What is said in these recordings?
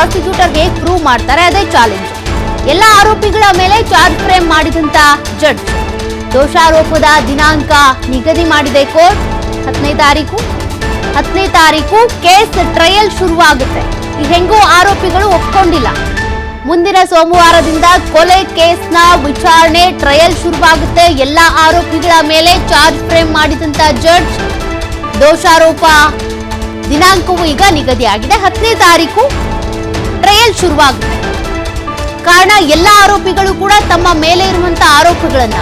Prosecutor ಹೇಗೆ prove ಮಾಡ್ತಾರೆ ಅದೇ ಚಾಲೆಂಜ್. ಎಲ್ಲ ಆರೋಪಿಗಳ ಮೇಲೆ ಚಾರ್ಜ್ ಫ್ರೇಮ್ ಮಾಡಿದಂತ ಜಡ್ಜ್ ದೋಷಾರೋಪದ ದಿನಾಂಕ ನಿಗದಿ ಮಾಡಿದೆ ಕೋರ್ಟ್. 10ನೇ ತಾರೀಕು ಕೇಸ್ ಟ್ರಯಲ್ ಶುರುವಾಗುತ್ತೆ. ಈ ಹೆಂಗೋ ಆರೋಪಿಗಳು ಒಪ್ಕೊಂಡಿಲ್ಲ. ಮುಂದಿನ ಸೋಮವಾರದಿಂದ ಕೊಲೆ ಕೇಸ್ನ ವಿಚಾರಣೆ ಟ್ರಯಲ್ ಶುರುವಾಗುತ್ತೆ. ಎಲ್ಲ ಆರೋಪಿಗಳ ಮೇಲೆ ಚಾರ್ಜ್ ಫ್ರೇಮ್ ಮಾಡಿದಂತ ಜಡ್ಜ್ ದೋಷಾರೋಪ ದಿನಾಂಕವು ಈಗ ನಿಗದಿಯಾಗಿದೆ. 10ನೇ ತಾರೀಕು ಟ್ರಯಲ್ ಶುರುವಾಗುತ್ತೆ. ಕಾರಣ ಎಲ್ಲ ಆರೋಪಿಗಳು ಕೂಡ ತಮ್ಮ ಮೇಲೆ ಇರುವಂತಹ ಆರೋಪಗಳನ್ನ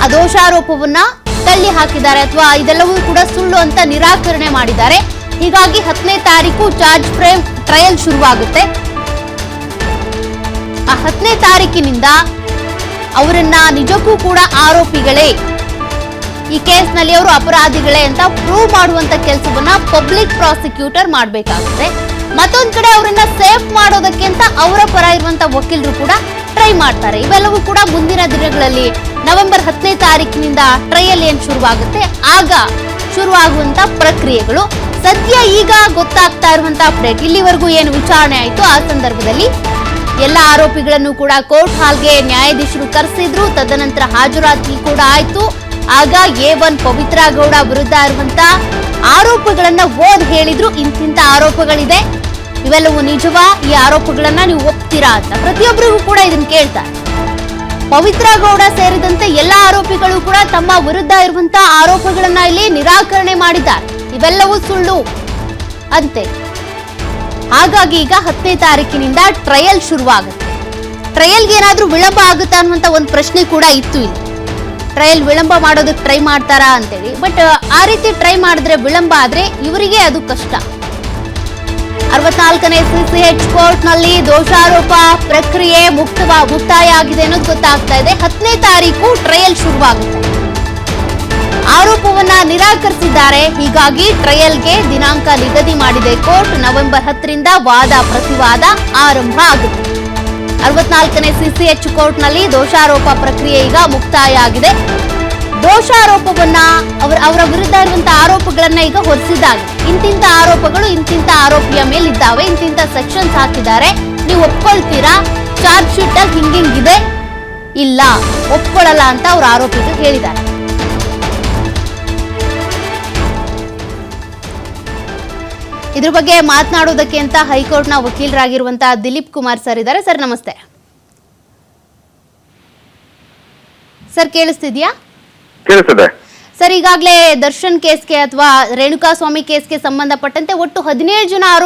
ಆ ದೋಷಾರೋಪವನ್ನ ತಳ್ಳಿ ಹಾಕಿದ್ದಾರೆ ಅಥವಾ ಇದೆಲ್ಲವೂ ಕೂಡ ಸುಳ್ಳು ಅಂತ ನಿರಾಕರಣೆ ಮಾಡಿದ್ದಾರೆ. ಹೀಗಾಗಿ 10ನೇ ತಾರೀಕು ಚಾರ್ಜ್ ಫ್ರೇಮ್ ಟ್ರಯಲ್ ಶುರುವಾಗುತ್ತೆ. ಆ 10ನೇ ತಾರೀಕಿನಿಂದ ಅವರನ್ನ ನಿಜಕ್ಕೂ ಕೂಡ ಆರೋಪಿಗಳೇ, ಈ ಕೇಸ್ನಲ್ಲಿ ಅವರು ಅಪರಾಧಿಗಳೇ ಅಂತ ಪ್ರೂವ್ ಮಾಡುವಂತ ಕೆಲಸವನ್ನ ಪಬ್ಲಿಕ್ ಪ್ರಾಸಿಕ್ಯೂಟರ್ ಮಾಡಬೇಕಾಗುತ್ತೆ. ಮತ್ತೊಂದ್ ಕಡೆ ಅವರನ್ನ ಸೇಫ್ ಮಾಡೋದಕ್ಕೆ ಅಂತ ಅವರ ಪರ ಇರುವಂತ ವಕೀಲರು ಕೂಡ ಟ್ರೈ ಮಾಡ್ತಾರೆ. ಇವೆಲ್ಲವೂ ಕೂಡ ಮುಂದಿನ ದಿನಗಳಲ್ಲಿ ನವೆಂಬರ್ 10ನೇ ತಾರೀಕಿನಿಂದ ಟ್ರಯಲ್ ಏನ್ ಶುರುವಾಗುತ್ತೆ ಆಗ ಶುರುವಾಗುವಂತ ಪ್ರಕ್ರಿಯೆಗಳು. ಸದ್ಯ ಈಗ ಗೊತ್ತಾಗ್ತಾ ಇರುವಂತ ಅಪ್ಡೇಟ್, ಇಲ್ಲಿವರೆಗೂ ಏನು ವಿಚಾರಣೆ ಆಯ್ತು ಆ ಸಂದರ್ಭದಲ್ಲಿ ಎಲ್ಲ ಆರೋಪಿಗಳನ್ನು ಕೂಡ ಕೋರ್ಟ್ ಹಾಲ್ಗೆ ನ್ಯಾಯಾಧೀಶರು ಕರೆಸಿದ್ರು. ತದನಂತರ ಹಾಜರಾತಿ ಕೂಡ ಆಯ್ತು. ಆಗ A1 ಪವಿತ್ರ ಗೌಡ ವಿರುದ್ಧ ಇರುವಂತ ಆರೋಪಗಳನ್ನ ಓದ್ ಹೇಳಿದ್ರು. ಇಂತಿಂತ ಆರೋಪಗಳಿದೆ, ಇವೆಲ್ಲವೂ ನಿಜವಾ, ಈ ಆರೋಪಗಳನ್ನ ನೀವು ಒಪ್ತೀರಾ ಅಂತ ಪ್ರತಿಯೊಬ್ಬರಿಗೂ ಕೂಡ ಇದನ್ನ ಕೇಳ್ತಾರೆ. ಪವಿತ್ರ ಗೌಡ ಸೇರಿದಂತೆ ಎಲ್ಲ ಆರೋಪಿಗಳು ಕೂಡ ತಮ್ಮ ವಿರುದ್ಧ ಇರುವಂತಹ ಆರೋಪಗಳನ್ನ ಇಲ್ಲಿ ನಿರಾಕರಣೆ ಮಾಡಿದ್ದಾರೆ. ಇವೆಲ್ಲವೂ ಸುಳ್ಳು ಅಂತೆ. ಹಾಗಾಗಿ ಈಗ 10ನೇ ತಾರೀಕಿನಿಂದ ಟ್ರಯಲ್ ಶುರುವಾಗುತ್ತೆ. ಟ್ರಯಲ್ಗೆ ಏನಾದ್ರೂ ವಿಳಂಬ ಆಗುತ್ತಾ ಅನ್ನುವಂತ ಒಂದು ಪ್ರಶ್ನೆ ಕೂಡ ಇತ್ತು. ಇಲ್ಲಿ ಟ್ರಯಲ್ ವಿಳಂಬ ಮಾಡೋದಕ್ಕೆ ಟ್ರೈ ಮಾಡ್ತಾರಾ ಅಂತೇಳಿ. ಬಟ್ ಆ ರೀತಿ ಟ್ರೈ ಮಾಡಿದ್ರೆ ವಿಳಂಬ ಆದ್ರೆ ಇವರಿಗೆ ಅದು ಕಷ್ಟ. 64ನೇ CCH ಕೋರ್ಟ್ ನಲ್ಲಿ ದೋಷಾರೋಪ ಪ್ರಕ್ರಿಯೆ ಮುಕ್ತಾಯ ಆಗಿದೆ ಅನ್ನೋದು ಗೊತ್ತಾಗ್ತಾ ಇದೆ. 10ನೇ ತಾರೀಕು ಟ್ರಯಲ್ ಶುರುವಾಗುತ್ತೆ. ಆರೋಪವನ್ನ ನಿರಾಕರಿಸಿದ್ದಾರೆ. ಹೀಗಾಗಿ ಟ್ರಯಲ್ಗೆ ದಿನಾಂಕ ನಿಗದಿ ಮಾಡಿದೆ ಕೋರ್ಟ್. ನವೆಂಬರ್ 10ರಿಂದ ವಾದ ಪ್ರತಿವಾದ ಆರಂಭ ಆಗುತ್ತೆ. 64ನೇ CCH ಕೋರ್ಟ್ ನಲ್ಲಿ ದೋಷಾರೋಪ ಪ್ರಕ್ರಿಯೆ ಈಗ ಮುಕ್ತಾಯ ಆಗಿದೆ. ದೋಷಾರೋಪವನ್ನ ಅವರ ವಿರುದ್ಧ ಇರುವಂತಹ ಆರೋಪಗಳನ್ನ ಈಗ ಹೊರಿಸಿದ್ದಾರೆ. ಇಂತಿಂತ ಆರೋಪಗಳು ಇಂತಿಂತ ಆರೋಪಿಯ ಮೇಲಿದ್ದಾವೆ, ಇಂತಿಂತ ಸೆಕ್ಷನ್ಸ್ ಹಾಕಿದ್ದಾರೆ, ನೀವು ಒಪ್ಕೊಳ್ತೀರಾ, ಚಾರ್ಜ್ ಶೀಟ್ ಅಲ್ಲಿ ಹಿಂಗಿಂಗಿದೆ, ಇಲ್ಲ ಒಪ್ಕೊಳ್ಳಲ್ಲ ಅಂತ ಅವ್ರ ಆರೋಪಿಗಳು ಹೇಳಿದ್ದಾರೆ. ಇದ್ರ ಬಗ್ಗೆ ಮಾತನಾಡೋದಕ್ಕೆ ಅಂತ ಹೈಕೋರ್ಟ್ನ ವಕೀಲರಾಗಿರುವಂತಹ ದಿಲೀಪ್ ಕುಮಾರ್ ಸರ್ ಇದ್ದಾರೆ. ಸರ್ ನಮಸ್ತೆ. ಸರ್ ಕೇಳಿಸ್ತಿದ್ಯಾ? ಕೇಳಿಸ್ತದೆ ಸರ್, ಈಗಾಗಲೇ ದರ್ಶನ್ ಕೇಸ್ಗೆ ಅಥವಾ ರೇಣುಕಾ ಸ್ವಾಮಿ ಕೇಸ್ಗೆ ಸಂಬಂಧಪಟ್ಟಂತೆ ಒಟ್ಟು 17 ಜನ